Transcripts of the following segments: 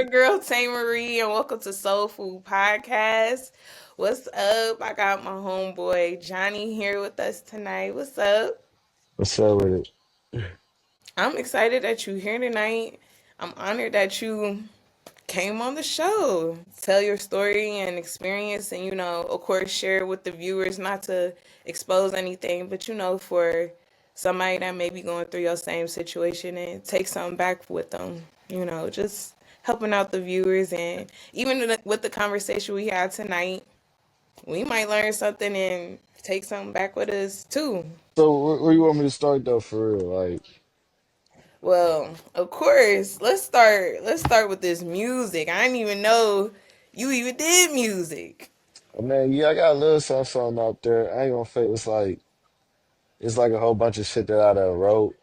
girl Tay Marie, and welcome to Soul Food Podcast. What's up? I got my homeboy Johnny here with us tonight. What's up? What's up with it? I'm excited that you're here tonight. I'm honored that you came on the show. Tell your story and experience, and of course, share with the viewers, not to expose anything, but for somebody that may be going through your same situation and take something back with them. Just helping out the viewers, and even with the conversation we had tonight, we might learn something and take something back with us too. So where you want me to start though, for real? Like, Well, of course, let's start with this music. I didn't even know you even did music. man, yeah, I got a little something out there. I ain't gonna fake. It's like a whole bunch of shit that I done wrote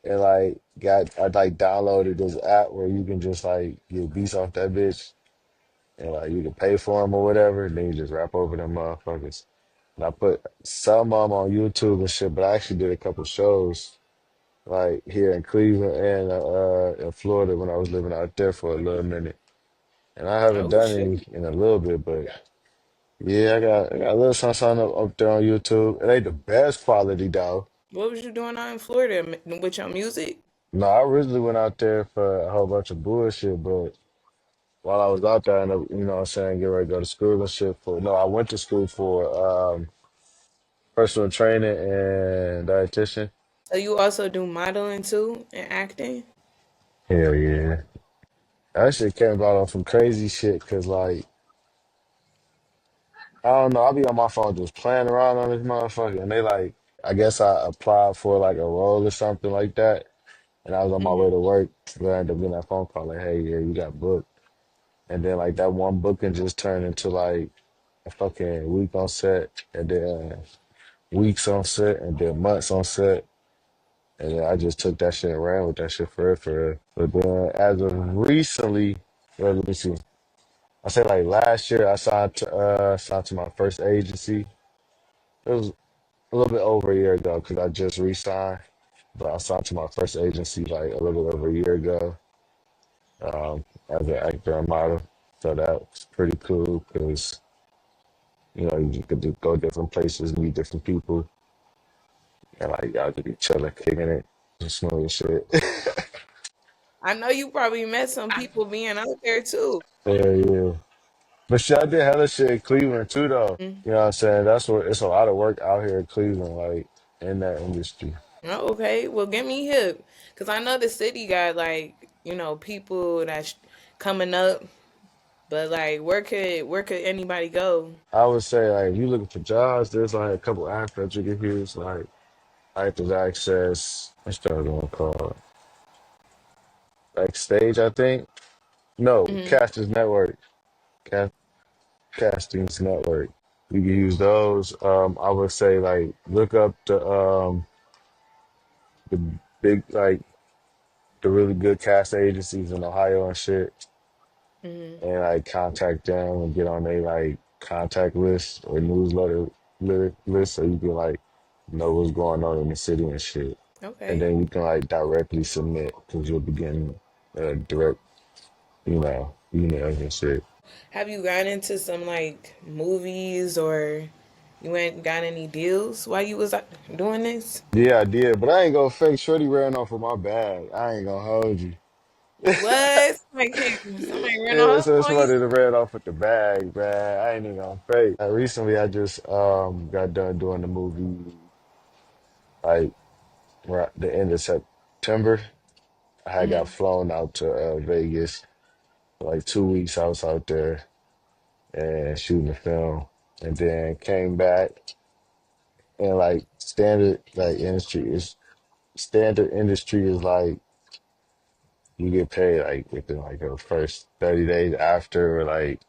and like got. I like downloaded this app where you can just like get beats off that bitch and like you can pay for them or whatever. And then you just rap over them motherfuckers. And I put some of them on YouTube and shit, but I actually did a couple shows like here in Cleveland and in Florida when I was living out there for a little minute. And I haven't Oh done shit. any in a little bit, but yeah, I got a little something up there on YouTube. It ain't the best quality though. What was you doing out in Florida with your music? No, I originally went out there for a whole bunch of bullshit, but while I was out there, I ended up, what I'm saying, get ready to go to school and shit for. No, I went to school for personal training and dietitian. So you also do modeling too and acting? Hell yeah. That shit came about on some crazy shit, cause like, I don't know, I'll be on my phone just playing around on this motherfucker, and they like, I guess I applied for like a role or something like that. And I was on my way Hmm. to work. I ended up getting that phone call like, hey, yeah, you got booked. And then like that one booking just turned into like a fucking week on set, and then weeks on set, and then months on set. And then I just took that shit and ran with that shit for real, for real. But then as of recently, well, let me see. I say like last year I signed to my first agency. It was a little bit over a year ago because I just re-signed. But I signed to my first agency like a little bit over a year ago, as an actor and model. So that was pretty cool because, you could go different places, meet different people, and like y'all could be chilling, kicking it, just smooth shit. I know you probably met some people being out there too. Yeah, yeah. But shit, I did hella shit in Cleveland too, though. Mm. You know what I'm saying? That's what it's a lot of work out here in Cleveland, like in that industry. Oh, okay, well, get me hip, cause I know the city got like people that's coming up, but like where could anybody go? I would say like if you looking for jobs, there's like a couple aspects you can use, like there's access. What's the other one called? Like stage, I think. No, Hmm. Casters Network. Cast, Castings Network. You can use those. I would say like look up the big like the really good cast agencies in Ohio and shit, Hmm. and like contact them and get on their like contact list or newsletter list so you can like know what's going on in the city and shit. And Okay. then you can like directly submit because you'll be getting direct, emails and shit. Have you got into some like movies, or you ain't got any deals while you was doing this? Yeah, I did, but I ain't gonna fake. Shorty ran off with my bag. I ain't gonna hold you. What? Somebody ran Yeah, off so on you? somebody that ran off with the bag, man. I ain't even gonna fake. Recently, I just got done doing the movie like right the end of September. I had got Hmm. flown out to Vegas for like 2 weeks. I was out there and shooting the film, and then came back and like standard industry is like you get paid like within like the first 30 days after or like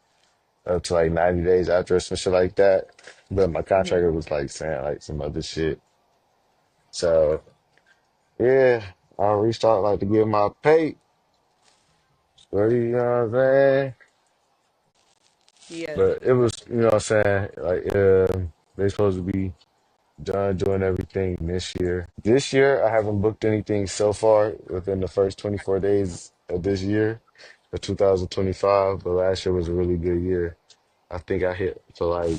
up to like 90 days after or some shit like that. But my Hmm. contractor was like saying like some other shit. So yeah, I reached out like to get my pay. You know what I'm saying? Yeah. But it was, you know what I'm saying? Like they supposed to be done doing everything this year. This year I haven't booked anything so far within the first 24 days of this year. for 2025, but last year was a really good year. I think I hit for like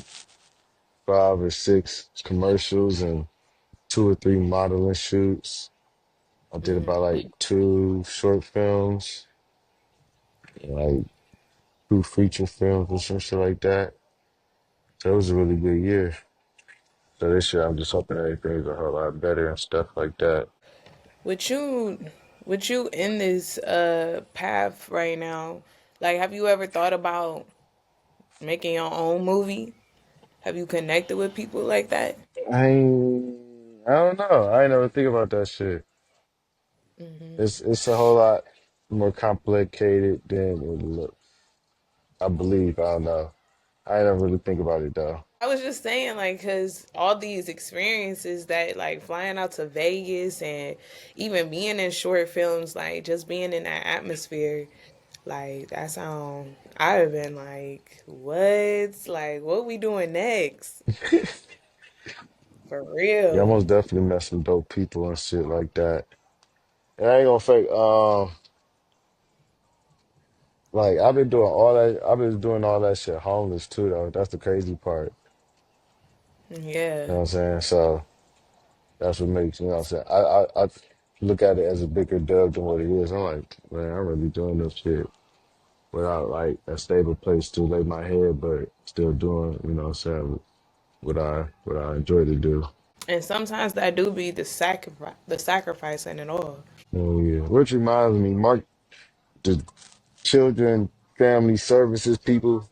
5 or 6 commercials and 2 or 3 modeling shoots. I did about like 2 short films, and like 2 feature films or some shit like that. So it was a really good year. So this year I'm just hoping everything's a whole lot better and stuff like that. With you, with you in this path right now, like, have you ever thought about making your own movie? Have you connected with people like that? I don't know. I ain't never think about that shit. It's a whole lot more complicated than it looks. I believe. I don't know. I ain't never really think about it though. I was just saying, like, because all these experiences that, like, flying out to Vegas and even being in short films, like, just being in that atmosphere, like, that sound, I'd have been like, what? Like, what we doing next? For Yeah, I real. most definitely met some dope people and shit like that. And I ain't gonna fake. Like I've been doing all that. I've been doing all that shit homeless too, though. That's the crazy part. You Yeah. know what I'm saying? So that's what makes you know what I'm saying. I look at it as a bigger dub than what it is. I'm like, man, I'm really doing this shit without like a stable place to lay my head, but still doing, you know what I'm saying, what I enjoy to do. And sometimes that do be the sacrifice in it all. Oh yeah. Which reminds me, Mark, the children family services people,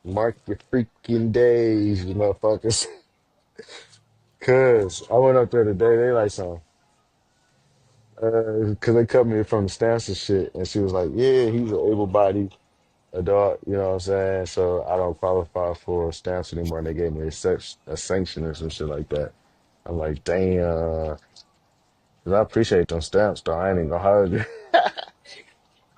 mark your freaking days, you motherfuckers. Cause I went up there today, they like some cause they cut me from the stance and shit, and she was like, yeah, he's an able-bodied adult, you know what I'm saying? So I don't qualify for a stamps anymore, and they gave me a sanction or some shit like that. I'm like, damn. 'Cause I appreciate them stamps, though. I ain't even gonna hold you.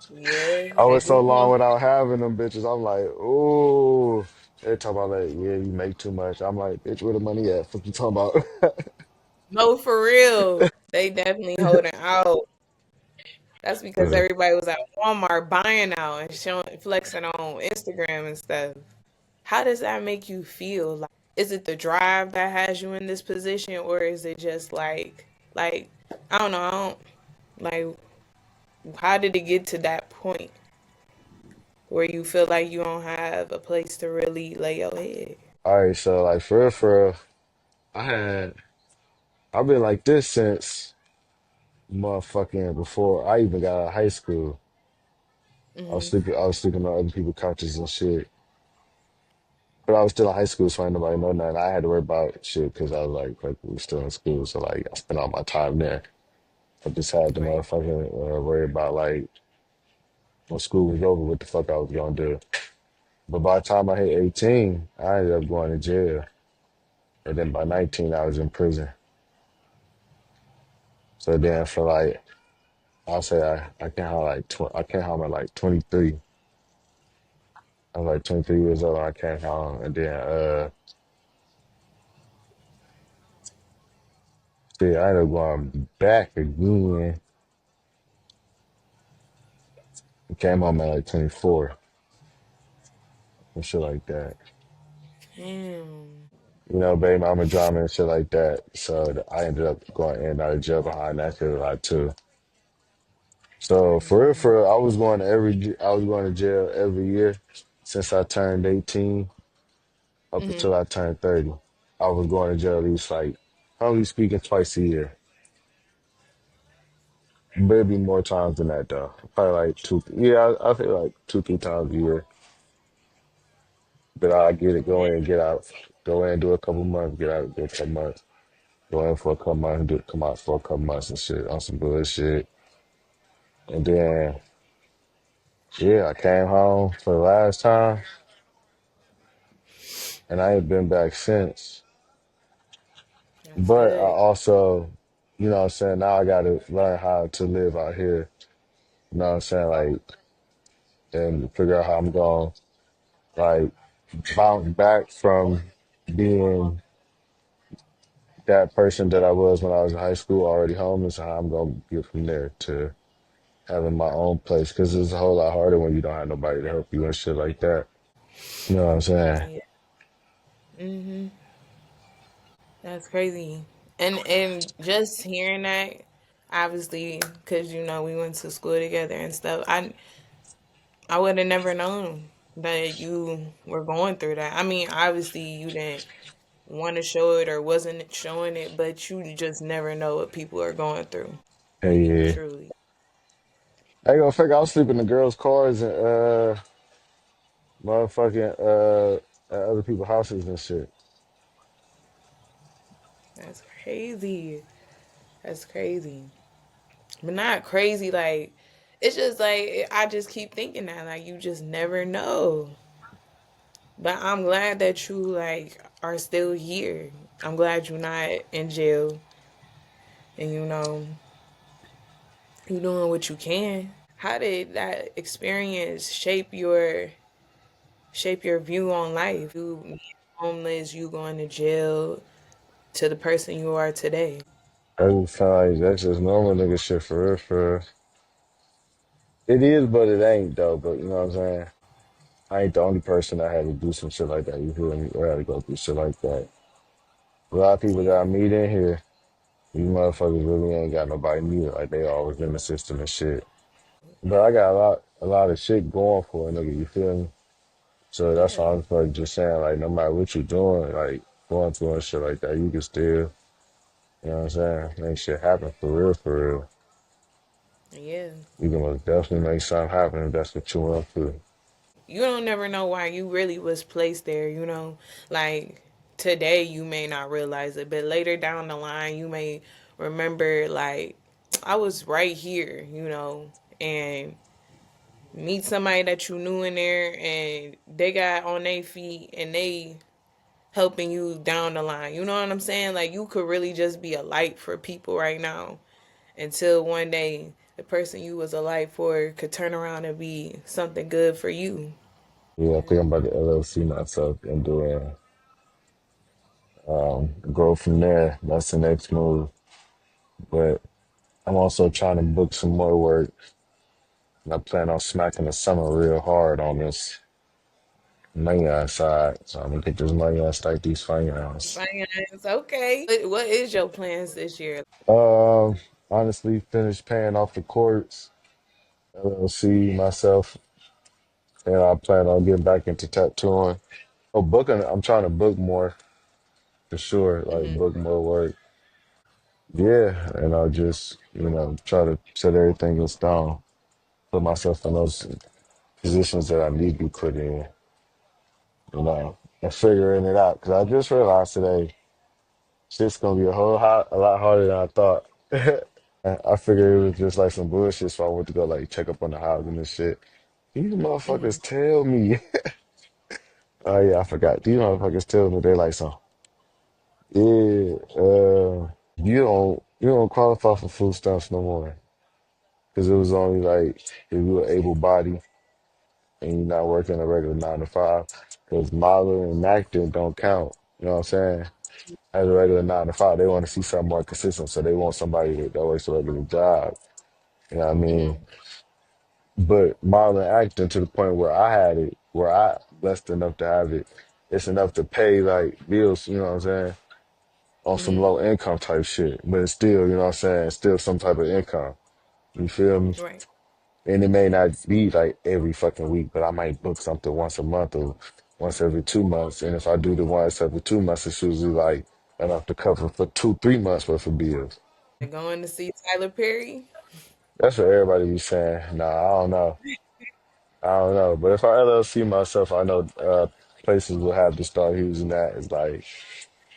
Yeah, I they went so do long come. without having them bitches. I'm like, ooh. They talk about like, yeah, you make too much. I'm like, bitch, where the money at? What you talking about? No, for real. They definitely holding out. That's because Yeah. everybody was at Walmart buying out and showing flexing on Instagram and stuff. How does that make you feel? Like, is it the drive that has you in this position, or is it just like I don't know, I don't like how did it get to that point where you feel like you don't have a place to really lay your head? All right, so like for real, I had I've been like this since motherfucking before I even got out of high school. I was sleeping on other people's couches and shit. But I was still in high school, so ain't nobody know nothing. I had to worry about shit because I was like we were still in school, so like I spent all my time there. I just had to Right. motherfucking worry about like when school was over, what the fuck I was gonna do. But by the time I hit 18, I ended up going to jail, and then by 19, I was in prison. So then for like I'll say I came home like I came home at like 23. I was like 23 years old when I came home, and then shit, I ended up going back again. I came home at like 24 and shit like that. Damn. You know, baby mama drama and shit like that. So I ended up going in and out of jail behind that shit a lot too. So for real, I was going to jail every year since I turned 18 up Hmm. until I turned 30. I was going to jail at least like, only speaking twice a year. Maybe more times than that though. Probably like two. Yeah, I feel like 2, 3 times a year. But I get it, go in and get out, go in, do a couple months, get out, do a couple months, go in for a couple months, come out for a couple months and shit on some bullshit. And then yeah, I came home for the last time, and I ain't been back since. That's But I good. also, you know what I'm saying, now I gotta learn how to live out here. You know what I'm saying, like, and figure out how I'm going like bounce back from being that person that I was when I was in high school, already homeless, and how I'm gonna get from there to, having my own place because it's a whole lot harder when you don't have nobody to help you and shit like that. You know what I'm saying? Yeah. Mhm. That's crazy. And just hearing that, obviously, because we went to school together and stuff. I would have never known that you were going through that. I mean, obviously, you didn't want to show it or wasn't showing it, but you just never know what people are going through. Hey, yeah. Truly. I ain't gonna figure I was sleeping in the girls' cars and motherfucking at other people's houses and shit. That's crazy. That's crazy. But not crazy like it's just like I just keep thinking that like you just never know. But I'm glad that you like are still here. I'm glad you're not in jail and you doing what you can. How did that experience shape your view on life? You being homeless, you going to jail to the person you are today. I just feel like that's just normal nigga shit for real, for real. It is, but it ain't though. But you know what I'm saying? I ain't the only person that had to do some shit like that. You feel me? Or had to go through shit like that. A lot of people that I Yeah. meet in here, these motherfuckers really ain't got nobody neither. Like they always in the system and shit. But I got a lot of shit going for a nigga. You feel me? So that's why Yeah. I'm like just saying, like, no matter what you doing, like going through and shit like that, you can still, you know what I'm saying, make shit happen for real, for real. Yeah. You can most definitely make something happen if that's what you want to. You don't never know why you really was placed there, like today you may not realize it, but later down the line you may remember like I was right here, and meet somebody that you knew in there and they got on their feet and they helping you down the line. You know what I'm saying? Like you could really just be a light for people right now until one day the person you was a light for could turn around and be something good for you. Yeah, I think I'm about to LLC myself and do grow from there. That's the next move. But I'm also trying to book some more work. And I plan on smacking the summer real hard on this money side. So I'm gonna get this money and start these finance. Finance, okay. What is your plans this year? Um, honestly, finish paying off the courts, LLC myself, and I plan on getting back into tattooing. Oh, booking, I'm trying to book more for sure, like Hmm. book more work. Yeah, and I'll just, try to set everything in stone, put myself in those positions that I need to be put in, and figuring it out. Because I just realized today, shit's gonna be a lot harder than I thought. I figured it was just like some bullshit, so I went to go like check up on the housing and shit. These Hmm. motherfuckers tell me, oh yeah, I forgot. These motherfuckers tell me they like some, yeah, you don't qualify for food stamps no more because it was only like if you were able bodied and you're not working a regular 9 to 5. Because modeling and acting don't count. You know what I'm saying? As a regular 9 to 5, they want to see something more consistent, so they want somebody that works a regular job. You know what I mean? Hmm. But modeling acting to the point where I had it, where I blessed enough to have it, it's enough to pay like bills, you know what I'm saying, on some Hmm. low income type shit. But it's still, you know what I'm saying, still some type of income. You feel me? Right. And it may not be like every fucking week, but I might book something once a month or once every 2 months. And if I do the once every 2 months, it's usually like enough to cover for 2, 3 months worth of bills. Going to see Tyler Perry. That's what everybody be saying. Nah, I don't know. I don't know, but if I LLC myself, I know places will have to start using that as like,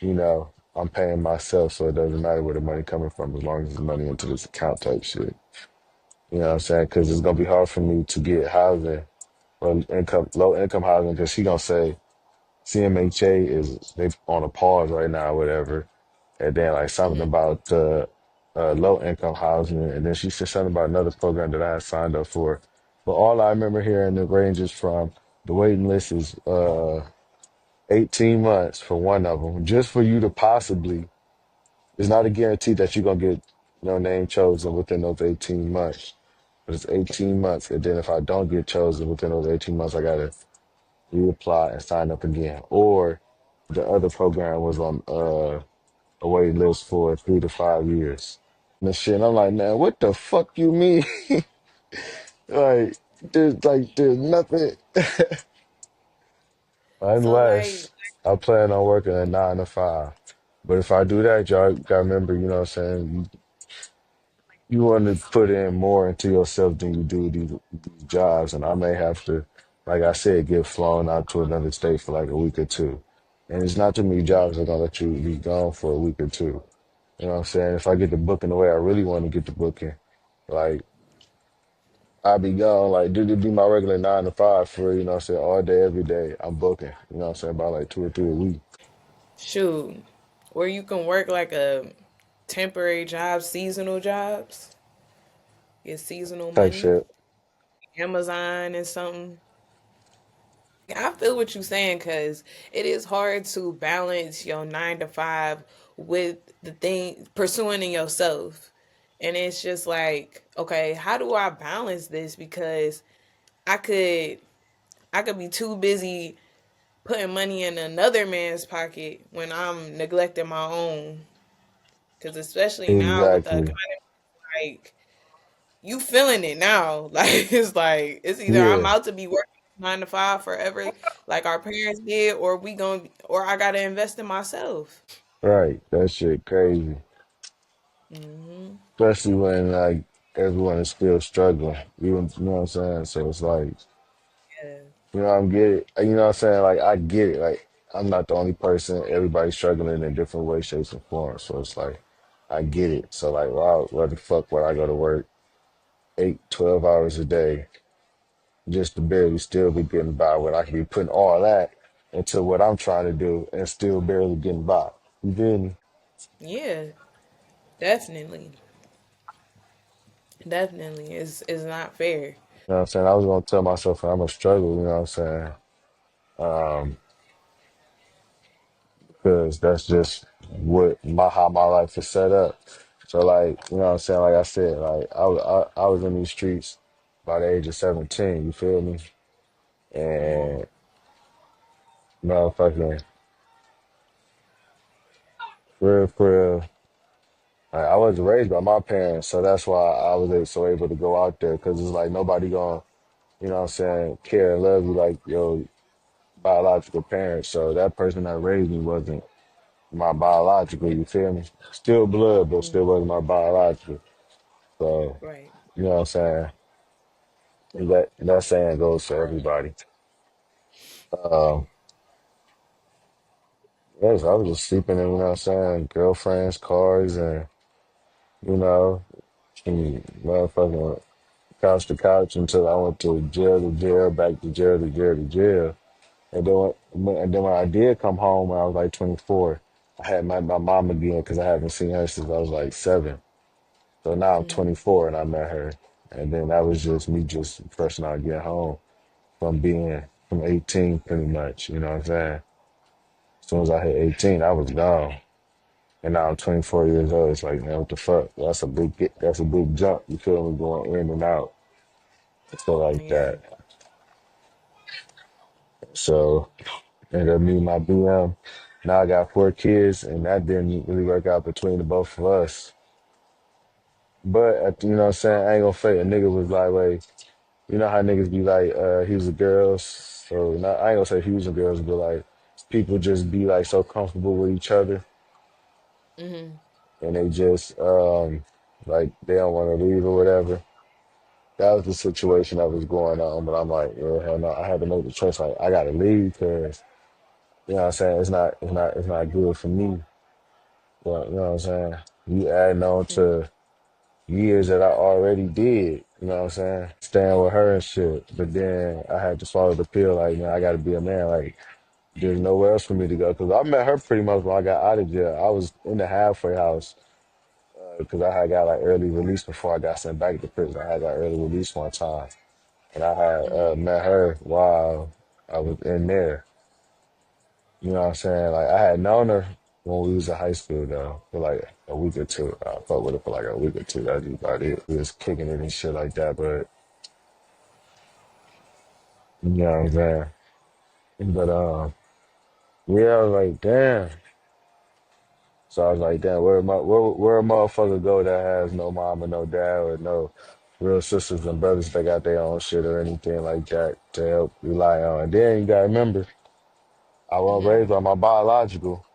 I'm paying myself, so it doesn't matter where the money coming from as long as it's money into this account type shit. You know what I'm saying? Because it's gonna be hard for me to get housing or low income housing, because she gonna say CMHA is they on a pause right now, or whatever, and then like something Hmm. about low income housing, and then she said something about another program that I had signed up for. But all I remember hearing the ranges from the waiting list is 18 months for one of them, just for you to possibly. It's not a guarantee that you're gonna get your name chosen within those 18 months. but it's 18 months. And then if I don't get chosen within those 18 months, I gotta reapply and sign up again. Or the other program was on a waiting list for 3 to 5 years. And shit, and I'm like, man, what the fuck you mean? There's nothing So like, unless I plan on working a 9 to 5. But if I do that, y'all gotta remember, you know what I'm saying? You want to put in more into yourself than you do these jobs. And I may have to, like I said, get flown out to another state for like a week or two. And it's not too many jobs that are gonna let you be gone for a week or two. You know what I'm saying? If I get the booking the way I really want to get the booking, like I'll be gone, like do be my regular 9 to 5 for, you know what I'm saying, all day, every day. I'm booking, you know what I'm saying, about like 2 or 3 a week shoot, or you can work like a temporary job, seasonal jobs, get seasonal type money, shit. Amazon and something. I feel what you're saying because it is hard to balance your 9 to 5 with the thing pursuing in yourself. And it's just like, okay, how do I balance this? Because I could I could be too busy putting money in another man's pocket when I'm neglecting my own. Because especially now with the Exactly. economy, like you feeling it now. Like it's it's either I'm Yeah, out to be working 9 to 5 forever, like our parents did, or or I gotta invest in myself. right. That shit crazy. Hmm. Especially when like everyone is still struggling. You know what I'm saying? So it's like, Yeah. I'm get it. You know what I'm saying? Like I get it. Like I'm not the only person. Everybody's struggling in different ways, shapes, and forms. So it's like I get it. So like, why the fuck would I go to work 8, 12 hours a day just to barely still be getting by when I could be putting all that into what I'm trying to do and still barely getting by. You feel me? Yeah, definitely, definitely, it's not fair. You know what I'm saying? I was gonna tell myself I'm gonna struggle, you know what I'm saying? Um, because that's just how my life is set up. So like, you know what I'm saying? Like I said, like I was in these streets by the age of 17, you feel me? Hmm. And motherfucking for real, I was raised by my parents, so that's why I was so able to go out there because it's like nobody gonna, you know what I'm saying, care and love you like your biological parents. So that person that raised me wasn't my biological, you feel me? Still blood, but still Hmm. wasn't my biological. So, Right. you know what I'm saying? That saying goes for everybody. Um, yes, I was just sleeping in, you know what I'm saying, girlfriends, cars, and, you know, from motherfucking couch to couch until I went to jail, back to jail to jail to jail. And then when I did come home when I was like 24, I had my mom again because I haven't seen her since I was like 7. So now I'm Hmm. 24 and I met her. And then that was just me just first now getting home from 18 pretty much, you know what I'm saying? As soon as I hit 18, I was gone. And now I'm 24 years old. It's like, man, what the fuck? That's a big jump. You feel me? Going in and out. Stuff like Yeah. that. So ended up meeting my BM. Now I got 4 kids, and that didn't really work out between the both of us. But you know what I'm saying? I ain't gonna fake. A nigga was like, wait, you know how niggas be like, he was a girls. So not, I ain't gonna say he was a girls, but like people just be like so comfortable with each other, Hmm. and they just like they don't want to leave or whatever. That was the situation that was going on. But I'm like, yeah, hell no. I had to make the choice. Like I gotta leave because you know what I'm saying. It's not good for me. But you know what I'm saying. You adding on to years that I already did, you know what I'm saying? Staying with her and shit. But then I had to swallow the pill, like, man, I got to be a man. Like, there's nowhere else for me to go. Because I met her pretty much when I got out of jail. I was in the halfway house because I had got like early release before I got sent back to prison. I had got early release one time. And I had Hmm. met her while I was in there. You know what I'm saying? Like, I had known her. when we was in high school though, for like a week or two. I fucked with it for like a week or two. That's about it. We was kicking it and shit like that, but you know what I'm saying? But yeah, I was like, damn. So I was like, damn, where a motherfucker go that has no mom or no dad or no real sisters and brothers that got their own shit or anything like that to help rely on. And then you gotta remember, I was Hmm. raised by my biological.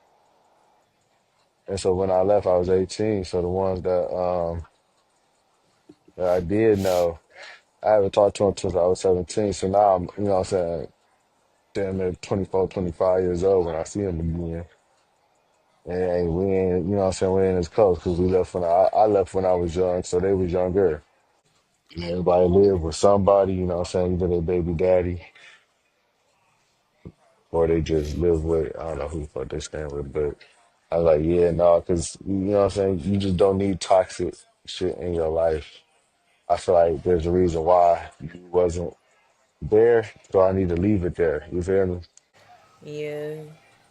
And so when I left I was 18. So the ones that I did know, I haven't talked to them since I was 17. So now I'm, you know what I'm saying, damn near 24, 25 years old when I see them again. And we ain't, you know what I'm saying, we ain't as close because we left when I left when I was young, so they was younger. And everybody live with somebody, you know what I'm saying, either their baby daddy or they just live with, I don't know who the fuck they stand with, but I was like, yeah, no, because, you know what I'm saying, you just don't need toxic shit in your life. I feel like there's a reason why you wasn't there, so I need to leave it there. You feel me? Yeah.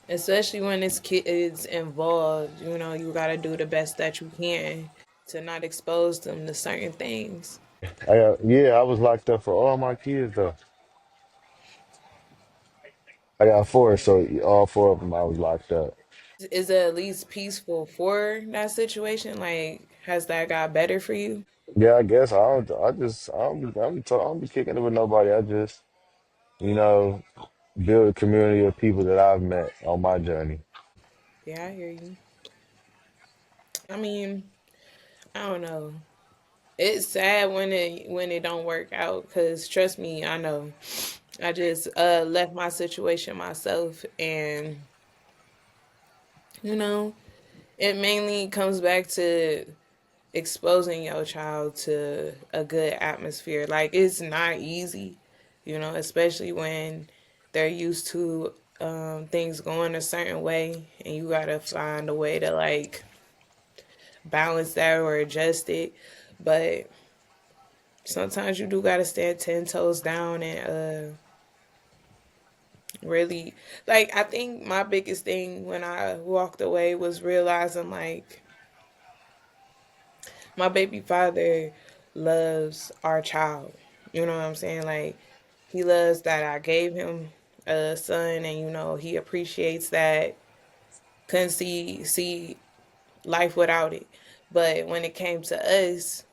Especially when it's kids involved, you gotta do the best that you can to not expose them to certain things. Yeah, I was locked up for all my kids though. I got four, so all four of them I was locked up. Is it at least peaceful for that situation? Like, has that got better for you? Yeah, I guess I don't be kicking it with nobody. I just, you know, build a community of people that I've met on my journey. Yeah, I hear you. I mean, I don't know. It's sad when it don't work out because trust me, I know. I just left my situation myself, and you know, it mainly comes back to exposing your child to a good atmosphere. Like it's not easy, especially when they're used to things going a certain way, and you gotta find a way to like balance that or adjust it. But sometimes you do gotta stand 10 toes down and really, like, I think my biggest thing when I walked away was realizing like my baby father loves our child. You know what I'm saying? Like he loves that I gave him a son, and he appreciates that. Couldn't see life without it. But when it came to us,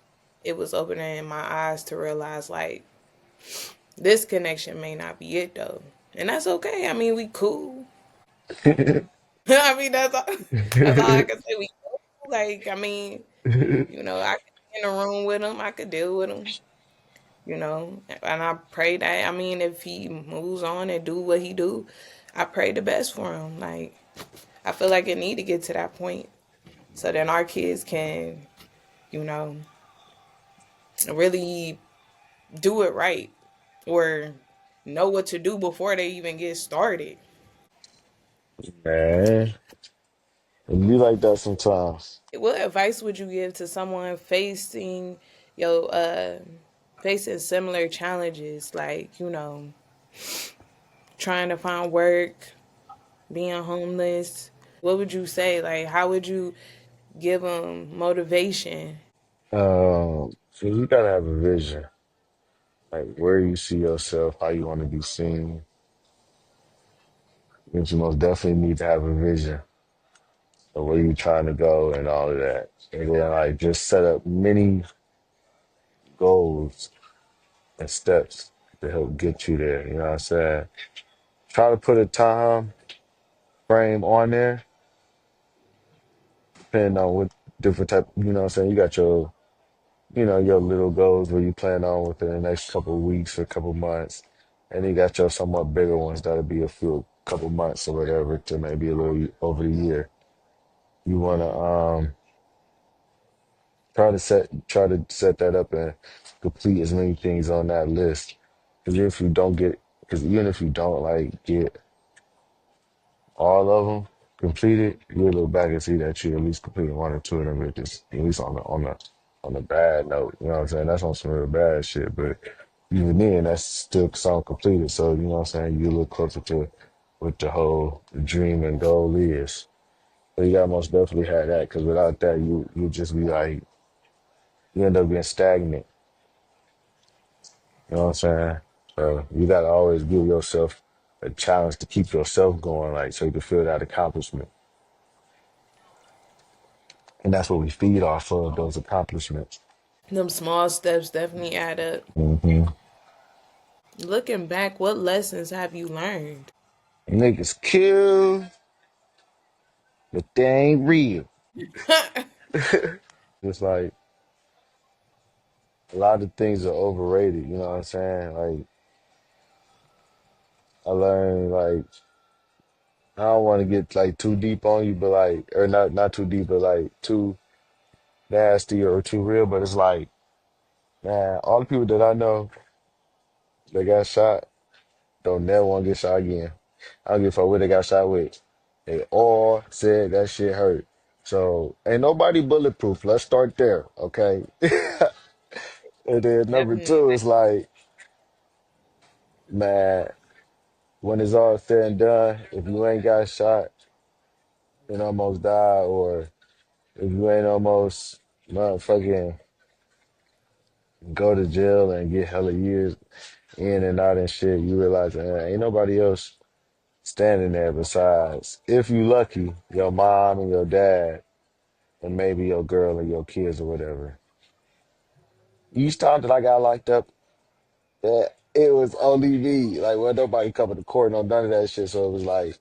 it was opening my eyes to realize like this connection may not be it though. And that's okay. I mean, we cool. I mean, that's all I can say. We cool. Like, I mean, I could be in a room with him. I could deal with him. And I pray that, I mean, if he moves on and do what he do, I pray the best for him. Like, I feel like it need to get to that point so then our kids can, you know, really do it right or know what to do before they even get started. Man, it be like that sometimes. What advice would you give to someone your facing similar challenges, like trying to find work, being homeless? What would you say? Like, how would you give them motivation? So you gotta have a vision, like where you see yourself, how you want to be seen. But you most definitely need to have a vision of where you're trying to go and all of that. And then like just set up many goals and steps to help get you there. You know what I'm saying? Try to put a time frame on there, depending on what different type, you know what I'm saying? You got your, your little goals where you plan on within the next couple of weeks or couple months. And you got your somewhat bigger ones that'll be a few couple months or whatever to maybe a little over the year. You wanna try to set that up and complete as many things on that list. Because even if you don't like get all of them completed, you'll look back and see that you at least completed one or two of them, just at least on the bad note. You know what I'm saying? That's on some real bad shit, but even then, that's still some completed. So you know what I'm saying? You look closer to what the whole dream and goal is. So you gotta most definitely have that, because without that, you just be like you end up being stagnant. You know what I'm saying? So you gotta always give yourself a challenge to keep yourself going, like so you can feel that accomplishment. And that's what we feed off of, those accomplishments. Them small steps definitely add up. Hmm. Looking back, what lessons have you learned? Niggas kill, but they ain't real. Just like a lot of things are overrated, you know what I'm saying? Like I learned like I don't want to get like too deep on you, but like or not too deep, but like too nasty or too real. But it's like, man, all the people that I know that got shot don't never want to get shot again. I don't give a fuck what they got shot with. They all said that shit hurt. So ain't nobody bulletproof. Let's start there, okay? And then number Definitely. two is like, man, when it's all said and done, if you ain't got shot and almost died, or if you ain't almost motherfucking go to jail and get hella years in and out and shit, you realize ain't nobody else standing there besides, if you lucky, your mom and your dad and maybe your girl and your kids or whatever. Each time that I got locked up, it was only me. Like, well, nobody coming to court, no none of that shit. So it was like,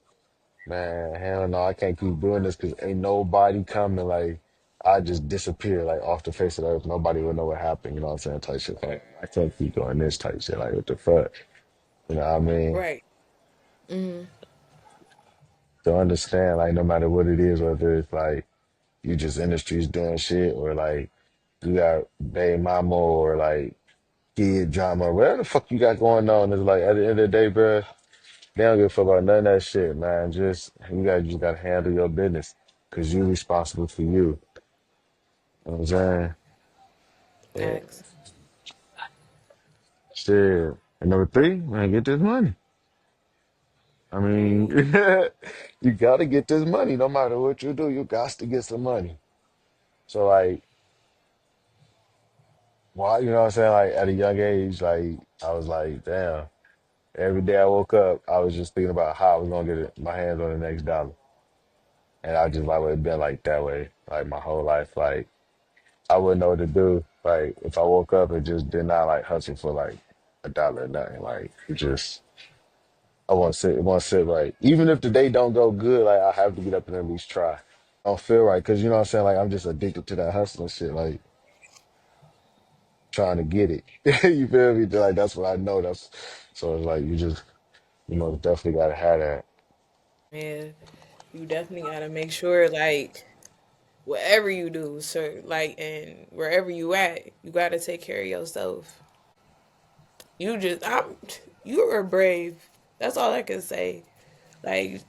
man, hell no, I can't keep doing this because ain't nobody coming. Like, I just disappear like off the face of the earth. Nobody will know what happened. You know what I'm saying? Type shit. Like, I can't keep doing this type shit. Like, what the fuck? You know what I mean? Right. Hmm. To understand, like, no matter what it is, whether it's like you just industries doing shit or like you got baby mama or like kid drama, whatever the fuck you got going on. It's like at the end of the day, bro, they don't give a fuck about none of that shit, man. Just gotta handle your business because you responsible for you. You know what I'm saying? Yeah. Facts. Shit. And number three, man, get this money. I mean, Period. you gotta get this money no matter what you do. You got to get some money. So like, why? You know what I'm saying? Like at a young age, like I was like, damn. Every day I woke up, I was just thinking about how I was gonna get my hands on the next dollar, and I just like would have been like that way, like my whole life. Like I wouldn't know what to do. Like if I woke up and just did not like hustle for like a dollar or nothing, like it just I want to sit right. Even if the day don't go good, like I have to get up and at least try. I don't feel right because you know what I'm saying. Like I'm just addicted to that hustling shit. Like trying to get it. You feel me? Like that's what I know. That's so it's like you most definitely gotta have that. Yeah. You definitely gotta make sure, like, whatever you do, sir, like, and wherever you at, you gotta take care of yourself. You just, you are brave. That's all I can say. Like,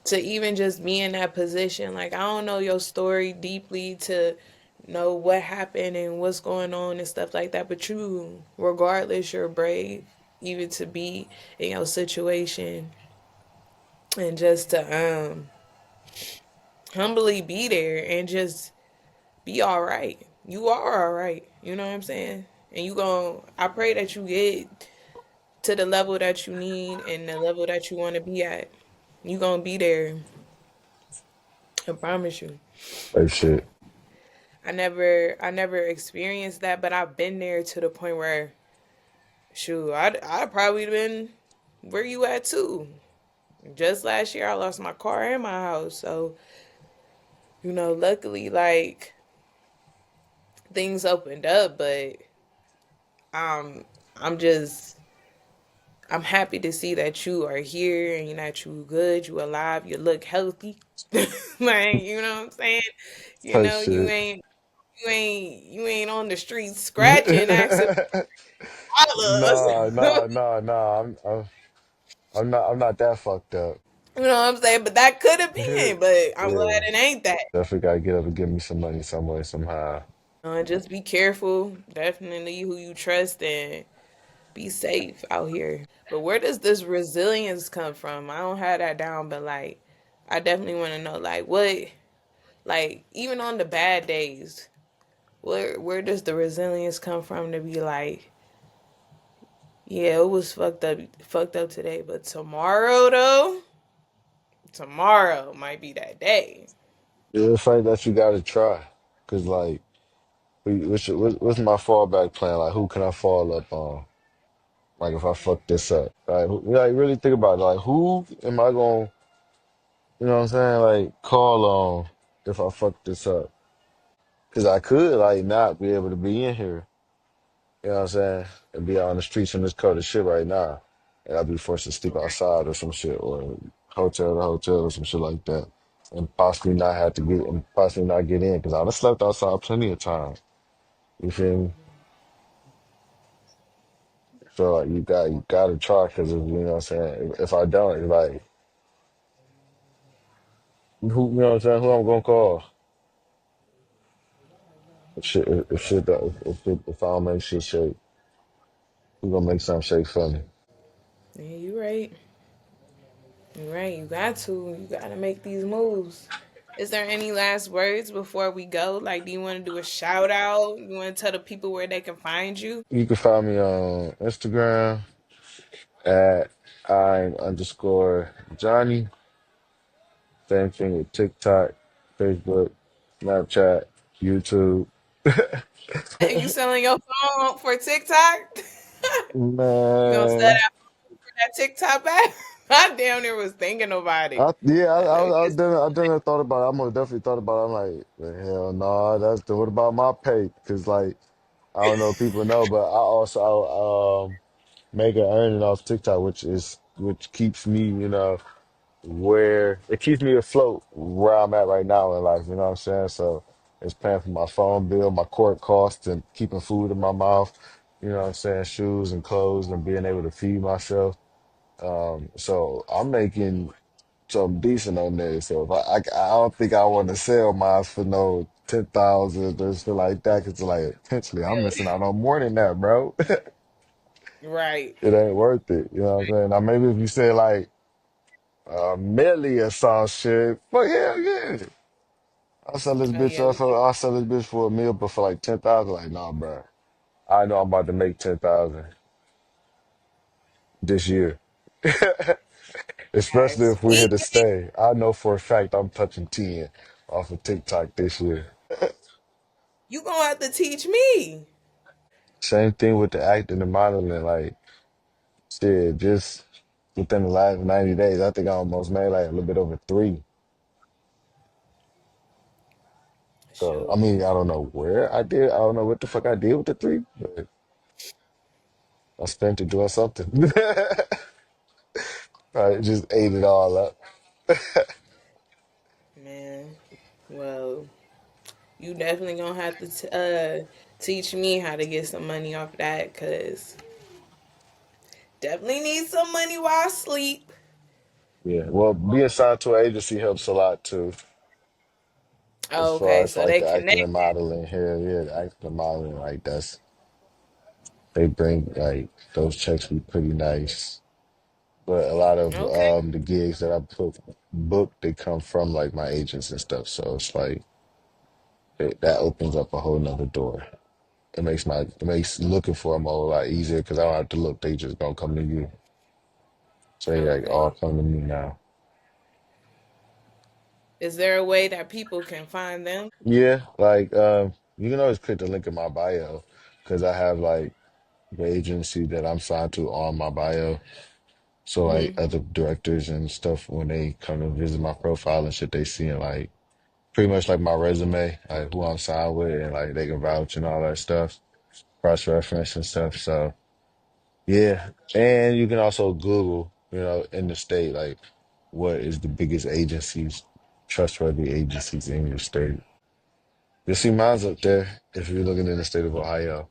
to even just be in that position. Like, I don't know your story deeply to know what happened and what's going on and stuff like that. But you, regardless, you're brave, even to be in your situation and just to humbly be there and just be all right. You are all right. You know what I'm saying? And you going I pray that you get to the level that you need and the level that you want to be at. You gonna be there. I promise you. Like shit. I never experienced that, but I've been there to the point where, shoot, I'd probably been where you at too. Just last year, I lost my car and my house, so luckily, like things opened up, but um, I'm just I'm happy to see that you are here and that you good, you alive, you look healthy. Like, you know what I'm saying? Type You shit. ain't on the streets scratching, asking for Nah, dollars. nah, nah, nah. I'm not that fucked up. You know what I'm saying? But that could have Yeah. been, but I'm glad it ain't that. Definitely gotta get up and give me some money some way, somehow. Just be careful, definitely who you trust, and be safe out here. But where does this resilience come from? I don't have that down, but like I definitely want to know like what, like even on the bad days, where does the resilience come from to be like, yeah, it was fucked up today, but tomorrow though, tomorrow might be that day. It's like that you gotta try. Cause like, what's my fallback plan? Like, who can I fall up on? Like, if I fuck this up, like, like really think about it. Like, who am I gonna, you know what I'm saying? Like, call on if I fuck this up? Cause I could like not be able to be in here. You know what I'm saying? And be out on the streets in this cold as shit right now. And I'd be forced to sleep outside or some shit or hotel to hotel or some shit like that. And possibly not have to get and possibly not get in because I'd have slept outside plenty of times. You feel me? So like you gotta try because you know what I'm saying. If I don't, it's like who you know what I'm saying? Who I'm gonna call? If I don't make shit shake, who gonna make something shake for me? Yeah, you right. You right. You got to. You got to make these moves. Is there any last words before we go? Like, do you want to do a shout out? You want to tell the people where they can find you? You can find me on Instagram at I'm underscore Johnny. Same thing with TikTok, Facebook, Snapchat, YouTube. You selling your phone for TikTok? You gonna sell Man, that phone for that TikTok back? I damn near was thinking about it. yeah, Like, let me get I done thought about it. I most definitely thought about it. I'm like, well, hell no, what about my pay? Because like, I don't know if people know, but I also make an earning off TikTok, which keeps me, you know, where it keeps me afloat where I'm at right now in life. You know what I'm saying? So it's paying for my phone bill, my court costs, and keeping food in my mouth. You know what I'm saying? Shoes and clothes, and being able to feed myself. So I'm making something decent on there. So if I don't think I want to sell mine for no 10,000 or something like that. Cause like potentially I'm missing out on more than that, bro. right. It ain't worth it. You know what I'm saying? Now maybe if you say like a milli or some shit, but hell yeah. Oh yeah, we can. I'll sell this bitch for a meal, but for like 10,000, like nah, bro. I know I'm about to make 10,000 this year, especially Guys, if we're we here to stay. I know for a fact I'm touching 10 off of TikTok this year. you gonna have to teach me. Same thing with the acting and modeling. Like shit, just within the last 90 days, I think I almost made like a little bit over three. So I Shoot, mean, I don't know where I did. I don't know what the fuck I did with the three, but I spent it doing something. I just ate it all up. man. Well, you definitely gonna have to teach me how to get some money off that, cause definitely need some money while I sleep. Yeah, well, being signed to an agency helps a lot too, as Oh, far okay, as so like they the acting connect. and modeling here. Yeah, the acting and modeling, like they bring like those checks be pretty nice. But a lot of Okay, the gigs that I put booked, they come from like my agents and stuff. So it's like that opens up a whole nother door. It makes looking for them a whole lot easier because I don't have to look. They just gonna come to you. So they like all okay. come to me now. Is there a way that people can find them? Yeah, like you can always click the link in my bio because I have like the agency that I'm signed to on my bio. So like Hmm. other directors and stuff when they come to visit my profile and shit, they see like pretty much like my resume, like who I'm signed with, and like they can vouch and all that stuff, cross reference and stuff. So yeah, and you can also Google, you know, in the state like what is the biggest agencies, trustworthy agencies in your state. You'll see mine's up there if you're looking in the state of Ohio.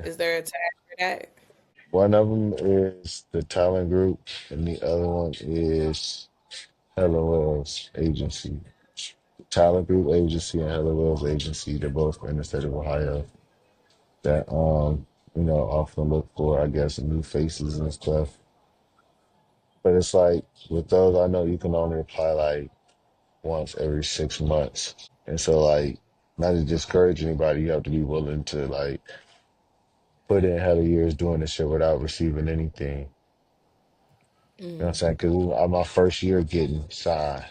Is there a tag for that? One of them is the Talent Group, and the other one is Hello Wells Agency. Talent Group Agency and Hello Wells Agency. They're both in the state of Ohio. That you know, often look for, I guess, new faces and stuff. But it's like with those, I know you can only apply like once every 6 months. And so like not to discourage anybody, you have to be willing to like put in hell of years doing this shit without receiving anything. You know what I'm saying? Because I'm my first year getting signed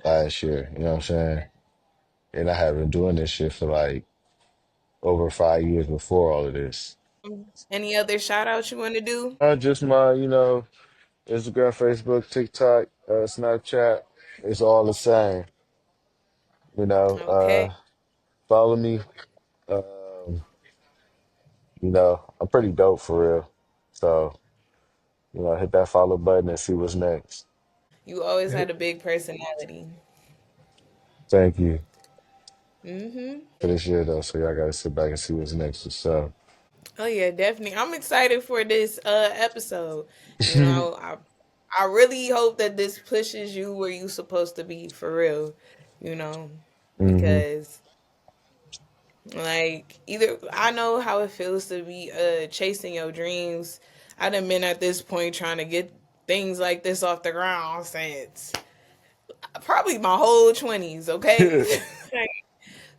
last year. You know what I'm saying? And I have been doing this shit for like over 5 years before all of this. Any other shout outs you want to do? Not just my, Instagram, Facebook, TikTok, Snapchat. It's all the same. You know, Okay. follow me. Um, I'm pretty dope for real. So, hit that follow button and see what's next. You always had a big personality. Thank you Mm-hmm. for this year though. So y'all gotta sit back and see what's next. So, Oh yeah, definitely. I'm excited for this episode. You know, I really hope that this pushes you where you supposed to be for real. You know, hmm because like either I know how it feels to be chasing your dreams. I done been at this point trying to get things like this off the ground since probably my whole 20s, okay?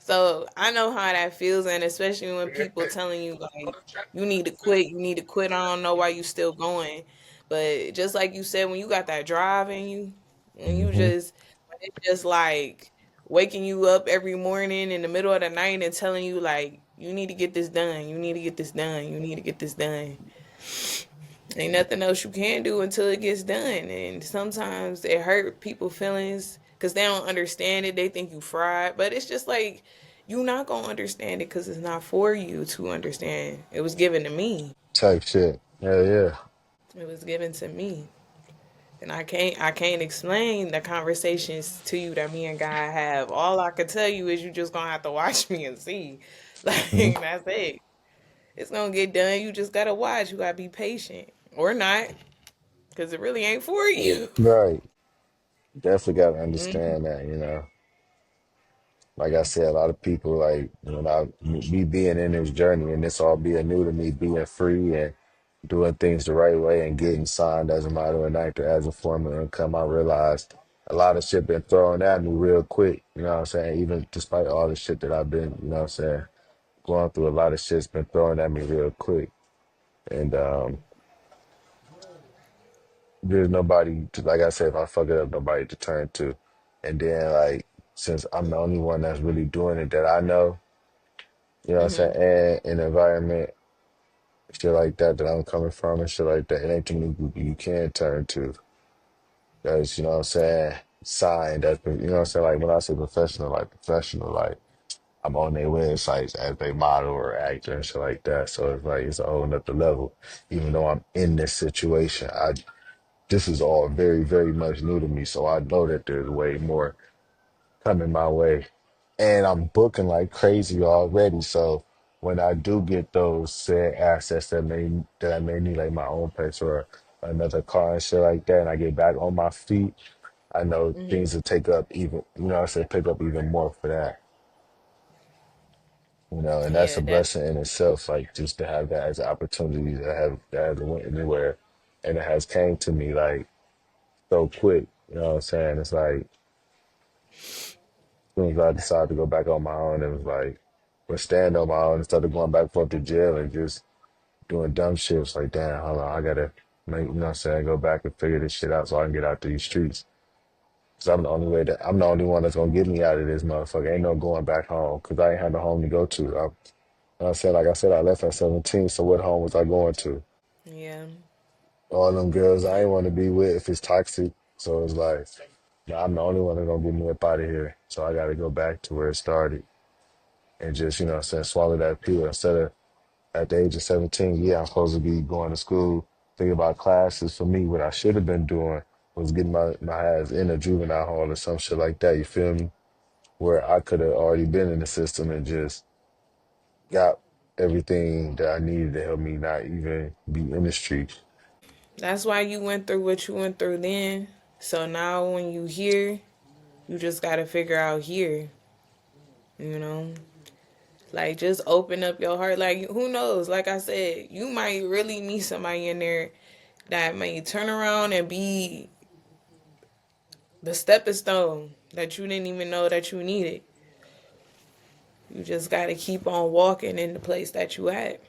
So I know how that feels, and especially when people telling you like you need to quit, you need to quit. I don't know why you still going, but just like you said, when you got that drive in you, when you hmm just when it's just like waking you up every morning in the middle of the night and telling you like you need to get this done, you need to get this done, you need to get this done. Ain't nothing else you can do until it gets done. And sometimes it hurt people feelings because they don't understand it. They think you fried, but it's just like you not gonna understand it because it's not for you to understand. It was given to me. Type shit. Hell yeah. It was given to me, and I can't explain the conversations to you that me and God have. All I could tell you is you just gonna have to watch me and see. Like hmm that's it. It's gonna get done. You just gotta watch. You gotta be patient or not, because it really ain't for you. Right. Definitely gotta Mhm. understand that. Like I said, a lot of people like me being in this journey and this all being new to me, being free and doing things the right way and getting signed as a model and actor as a form of income. I realized a lot of shit been thrown at me real quick. You know what I'm saying? Even despite all the shit that I've been, you know what I'm saying, going through, a lot of shit's been thrown at me real quick. And there's nobody to, like I said, if I fuck it up, nobody to turn to. And then like since I'm the only one that's really doing it that I know, you know what I'm saying, Mhm. and an environment, shit like that that I'm coming from and shit like that, it ain't too many people you can turn to. That's, you know what I'm saying, signed that's you know what I'm saying, like when I say professional, like I'm on their websites as they model or actor and shit like that. So it's like it's a whole nother level. Even though I'm in this situation, I this is all very, very much new to me. So I know that there's way more coming my way. And I'm booking like crazy already. So when I do get those said assets that I may need, like my own place or another car and shit like that, and I get back on my feet, I know Mhm. things will take up even, I said pick up even more for that. And that's a Yeah, that. blessing in itself, like just to have that as an opportunity that hasn't went anywhere and it has came to me like so quick. You know what I'm saying? It's like soon as I decided to go back on my own, it was like, or stand on my own instead of going back forth to jail and just doing dumb shit. It's like, damn, hold on, I gotta make, you know what I'm saying, go back and figure this shit out so I can get out these streets. Cause I'm the only one that's gonna get me out of this motherfucker. Ain't no going back home, cause I ain't had no home to go to. Like I said, I left at 17, so what home was I going to? Yeah. All them girls I Yeah. ain't want to be with if it's toxic. So it's like, nah, I'm the only one that's gonna get me up out of here. So I gotta go back to where it started and just, what I'm saying, swallow that pill instead of at the age of 17, yeah, I'm supposed to be going to school, thinking about classes. For me, what I should have been doing was getting my ass in a juvenile hall or some shit like that, you feel me? Where I could have already been in the system and just got everything that I needed to help me not even be in the street. That's why you went through what you went through then. So now when you here, you just gotta figure out here. You know, like just open up your heart. Like who knows? Like I said, you might really meet somebody in there that may turn around and be the stepping stone that you didn't even know that you needed. You just got to keep on walking in the place that you at.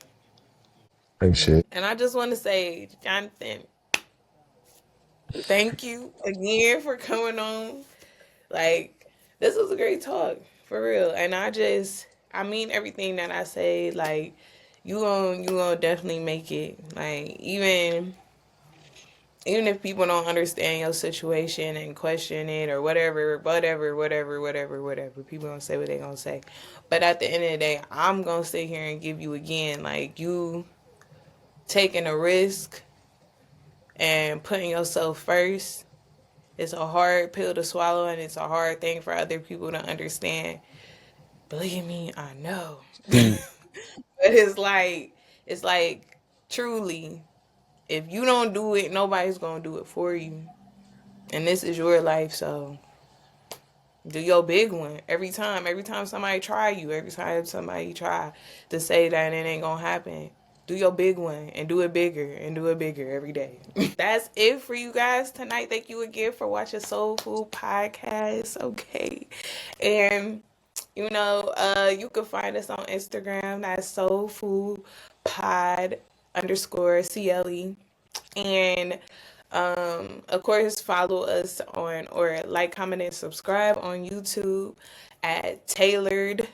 Like shit. And I just want to say, Jonathan, thank you again for coming on. Like, this was a great talk, for real. And I mean everything that I say. Like, you gonna definitely make it. Like, even if people don't understand your situation and question it or whatever, people gonna say what they gonna say. But at the end of the day, I'm gonna sit here and give you again, like, you taking a risk and putting yourself first. It's a hard pill to swallow and it's a hard thing for other people to understand. Believe me, I know. Mm. But it's like truly, if you don't do it, nobody's gonna do it for you. And this is your life, so do your big one. Every time somebody try you, every time somebody try to say that it ain't gonna happen, do your big one and do it bigger and do it bigger every day. That's it for you guys tonight. Thank you again for watching Soul Food Podcast. Okay. And you can find us on Instagram. That's Soul Food Pod underscore CLE. And of course, follow us on or like, comment, and subscribe on YouTube at Tailored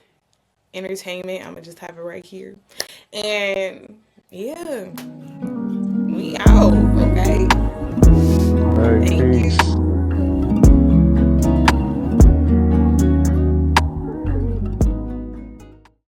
Entertainment. I'm gonna just have it right here. And yeah, we out. Okay. All right, Thank you. peace.